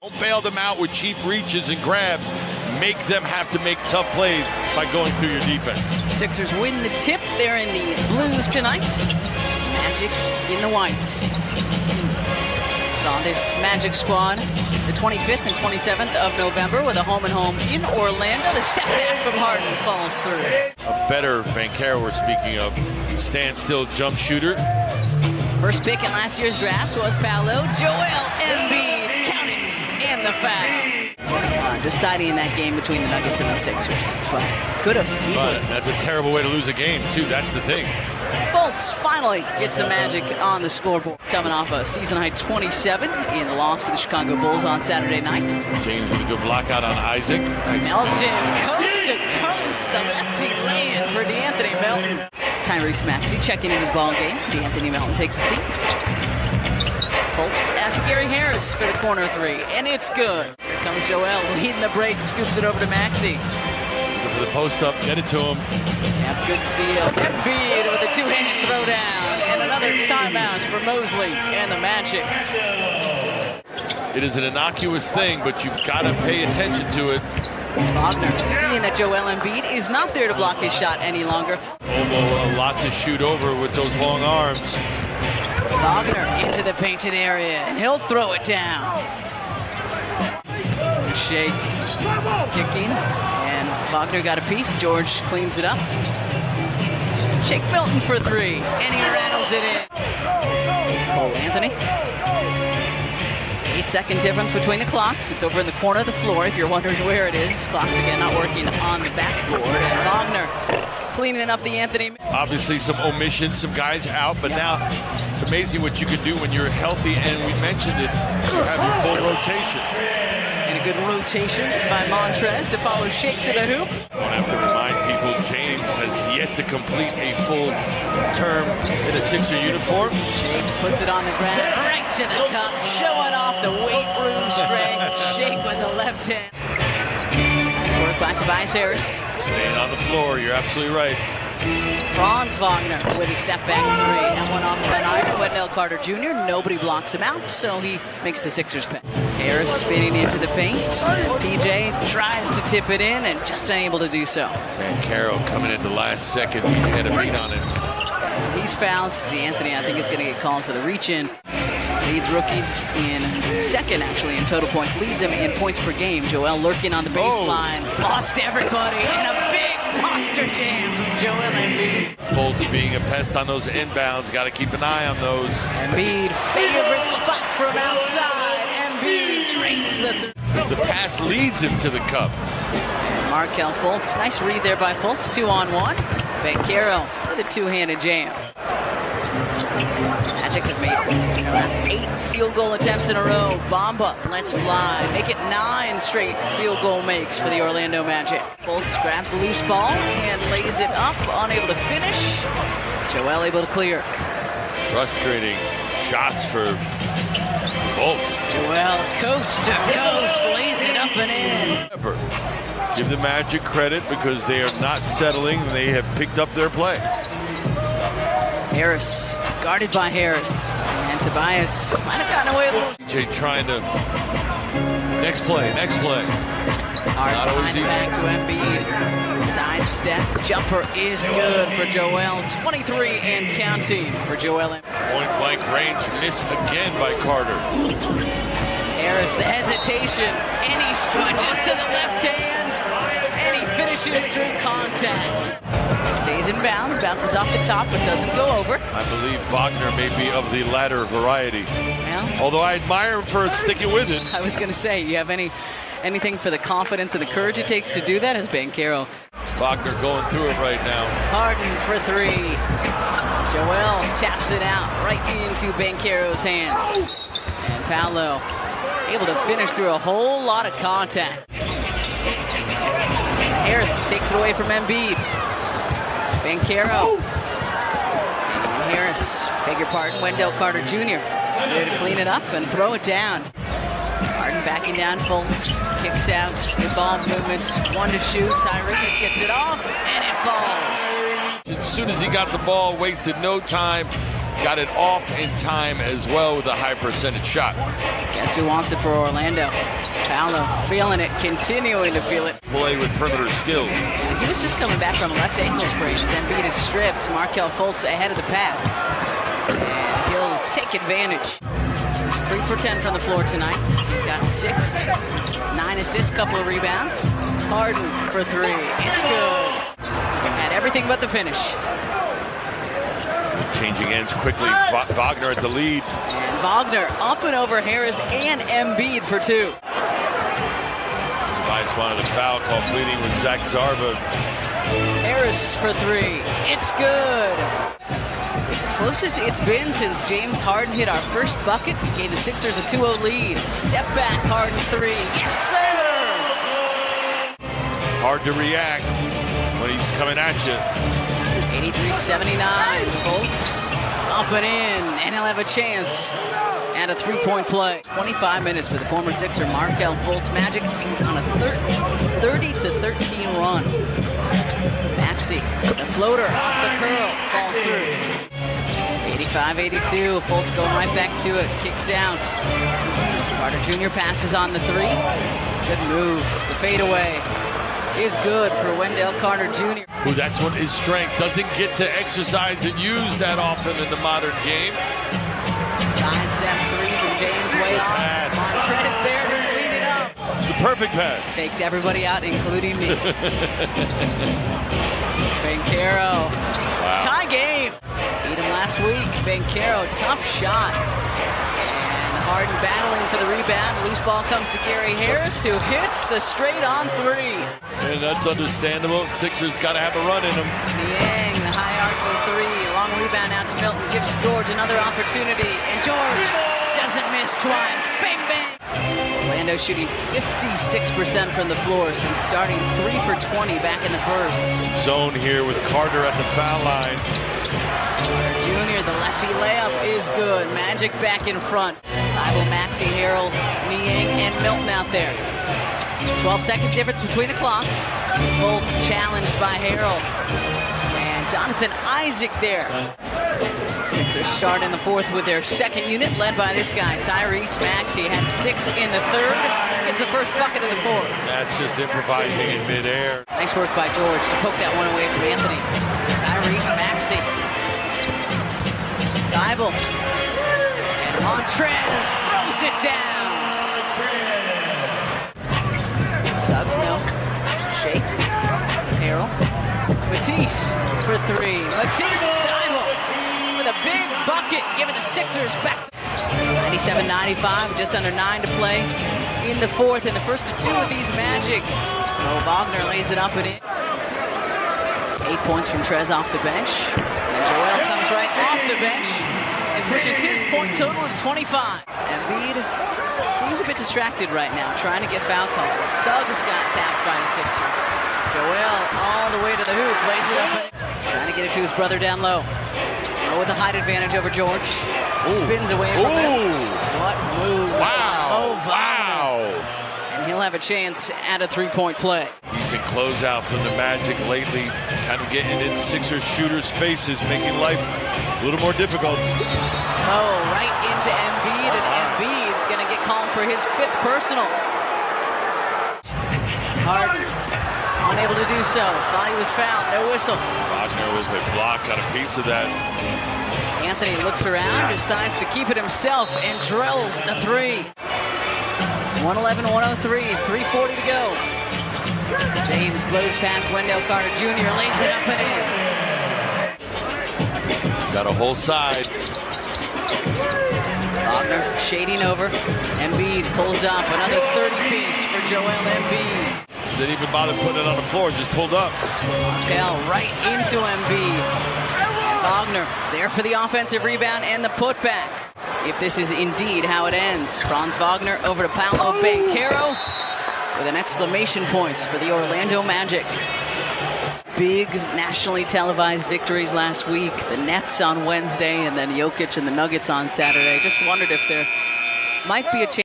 Don't bail them out with cheap reaches and grabs. Make them have to make tough plays by going through your defense. Sixers win the tip. They're in the blues tonight. Magic in the whites. Saw this Magic squad the 25th and 27th of November with a home-and-home in Orlando. The step back from Harden falls through. A better Banchero we're speaking of. Standstill jump shooter. First pick in last year's draft was Paolo. Joel Embiid, count it, and the foul. Deciding that game between the Nuggets and the Sixers. But could have easily. But that's a terrible way to lose a game, too. That's the thing. Fultz finally gets the Magic on the scoreboard. Coming off a season-high 27 in the loss to the Chicago Bulls on Saturday night. James with a good block out on Isaac. Nice. Melton, coast to coast, the lefty lay-in for DeAnthony Melton. Tyrese Maxey checking in his ball game. DeAnthony Melton takes a seat. Fultz after Gary Harris for the corner three, and it's good. Here comes Joel, leading the break, scoops it over to Maxey. For the post-up, get it to him. Yeah, good seal. Embiid with a two-handed throwdown, and another timeout for Mosley and the Magic. It is an innocuous thing, but you've got to pay attention to it. Wagner seeing that Joel Embiid is not there to block his shot any longer. Obo, a lot to shoot over with those long arms. Wagner into the painted area, and he'll throw it down. Shake, kicking, and Wagner got a piece. George cleans it up. Shake Milton for three, and he rattles it in. Cole Anthony. 8-second difference between the clocks. It's over in the corner of the floor if you're wondering where it is. Clocks again not working on the backboard. And Wagner cleaning up the Anthony. Obviously some omissions, some guys out, but now it's amazing what you can do when you're healthy, and we mentioned it, you have your full rotation. And a good rotation by Montrez to follow Shake to the hoop. I don't have to remind people, James has yet to complete a full term in a Sixer uniform. Shake puts it on the ground, right to the cup, showing off the weight room strength. Shake with the left hand. Nice work by Tobias Harris. Staying on the floor, you're absolutely right. Franz Wagner with a step back three. That one off the iron. Wendell Carter Jr. Nobody blocks him out, so he makes the Sixers pay. Harris spinning into the paint. PJ tries to tip it in and just unable to do so. Banchero coming at the last second. He had a beat on it. He's fouled. DeAnthony, I think, is going to get called for the reach-in. Leads rookies in second, actually, in total points. Leads him in points per game. Joel lurking on the baseline. Lost everybody, and a big monster jam from Joel Embiid. Fultz being a pest on those inbounds. Got to keep an eye on those. Embiid, favorite spot from outside. Embiid drains the pass leads him to the cup. Markelle Fultz, nice read there by Fultz. 2-on-1. Banchero with a two-handed jam. Magic have made their last 8 field goal attempts in a row. Bamba lets fly. Make it 9 straight field goal makes for the Orlando Magic. Fultz grabs the loose ball and lays it up, unable to finish. Joel able to clear. Frustrating shots for Fultz. Joel coast to coast, lays it up and in. Give the Magic credit because they are not settling. They have picked up their play. Harris, guarded by Harris. And Tobias might have gotten away a little. Jay trying to... Next play. Hard behind back to Embiid. Sidestep. Jumper is good for Joel. 23 and counting for Joel. Point-blank range miss again by Carter. Harris, the hesitation. And he switches to the left hand. And he finishes through contact. Stays in bounds, bounces off the top, but doesn't go over. I believe Wagner may be of the latter variety. Yeah. Although I admire him for sticking with it. I was going to say, you have anything for the confidence and the courage it takes to do that as Banchero. Wagner going through it right now. Harden for three. Joel taps it out right into Banchero's hands. And Paolo able to finish through a whole lot of contact. Harris takes it away from Embiid. Banchero. And Harris, beg your pardon, Wendell Carter Jr. Ready to clean it up and throw it down. Harden backing down, Fultz kicks out, good ball movement, one to shoot, Tyrese gets it off, and it falls. As soon as he got the ball, wasted no time, got it off in time as well with a high percentage shot. Guess who wants it for Orlando? Paolo feeling it, continuing to feel it. Play with perimeter skills. And he was just coming back from a left ankle sprain. Embiid is stripped. Markelle Fultz ahead of the pack. And he'll take advantage. He's 3 for 10 from the floor tonight. He's got 6, 9 assists, couple of rebounds. Harden for 3. It's good. And everything but the finish. Changing ends quickly. Wagner at the lead. And Wagner up and over Harris and Embiid for 2. Tobias wanted a foul call pleading with Zach Zarba. Harris for 3. It's good. Closest it's been since James Harden hit our first bucket. Gave the Sixers a 2-0 lead. Step back, Harden 3. Yes, sir! Hard to react when he's coming at you. 83-79. Fultz up and in, and he'll have a chance at a 3-point play. 25 minutes for the former Sixer Markelle Fultz. Magic on a 30-13 run. Maxey, the floater off the curl, falls through. 85-82, Fultz going right back to it, kicks out. Carter Jr. passes on the 3. Good move. The fadeaway is good for Wendell Carter Jr. Who that's what his strength. Doesn't get to exercise and use that often in the modern game. Sidestep 3 from James way off. Pass. Montrez there to clean it up. It's a perfect pass. Takes everybody out, including me. Banchero. Wow. Tie game. Beat him last week. Banchero, tough shot. And Harden battling for the rebound. Loose ball comes to Gary Harris, who hits the straight-on 3. And that's understandable. Sixers got to have a run in them. Niang, the high arc for 3. Long rebound out to Milton. Gives George another opportunity. And George doesn't miss twice. Bang, bang. Orlando shooting 56% from the floor since starting 3 for 20 back in the first. Zone here with Carter at the foul line. Carter Jr., the lefty layup is good. Magic back in front. Thibault, Maxey, Harrell, Niang, and Milton out there. 12 seconds difference between the clocks. Fultz challenged by Harrell. And Jonathan Isaac there. Sixers start in the fourth with their second unit, led by this guy, Tyrese Maxey. Had 6 in the third. Gets the first bucket of the fourth. That's just improvising in midair. Nice work by George to poke that one away from Anthony. Tyrese Maxey. Thibault. And Montrez throws it down. Subs no. Shake. Harrell. Matisse for 3. Matisse Thibault with a big bucket, giving the Sixers back. 97-95, just under 9 to play in the fourth, and the first of 2 of these Magic. Oh, Wagner lays it up and in. 8 points from Trez off the bench. And Joel comes right off the bench and pushes his point total to 25. Embiid seems a bit distracted right now, trying to get foul calls. Suggs got tapped by a Sixer. Joel all the way to the hoop, lays it up, trying to get it to his brother down low. With a height advantage over George. Ooh. Spins away from it. What move? Wow. Oh, wow. And he'll have a chance at a 3-point play. Decent closeout from the Magic lately. Kind of getting in Sixers shooters' faces, making life a little more difficult. Oh, right into Embiid. And Embiid going to get called for his 5th personal. Harden unable to do so. Thought he was fouled. No whistle. Wagner with a block, got a piece of that. Anthony looks around, decides to keep it himself, and drills the 3. 111-103, 3:40 to go. James blows past Wendell Carter Jr., lays it up and in. Got a whole side. Wagner shading over. Embiid pulls up another 30-piece for Joel Embiid. Didn't even bother putting it on the floor, just pulled up. Markelle right into Embiid. And Wagner there for the offensive rebound and the putback. If this is indeed how it ends. Franz Wagner over to Paolo Banchero with an exclamation point for the Orlando Magic. Big nationally televised victories last week. The Nets on Wednesday and then Jokic and the Nuggets on Saturday. Just wondered if there might be a chance.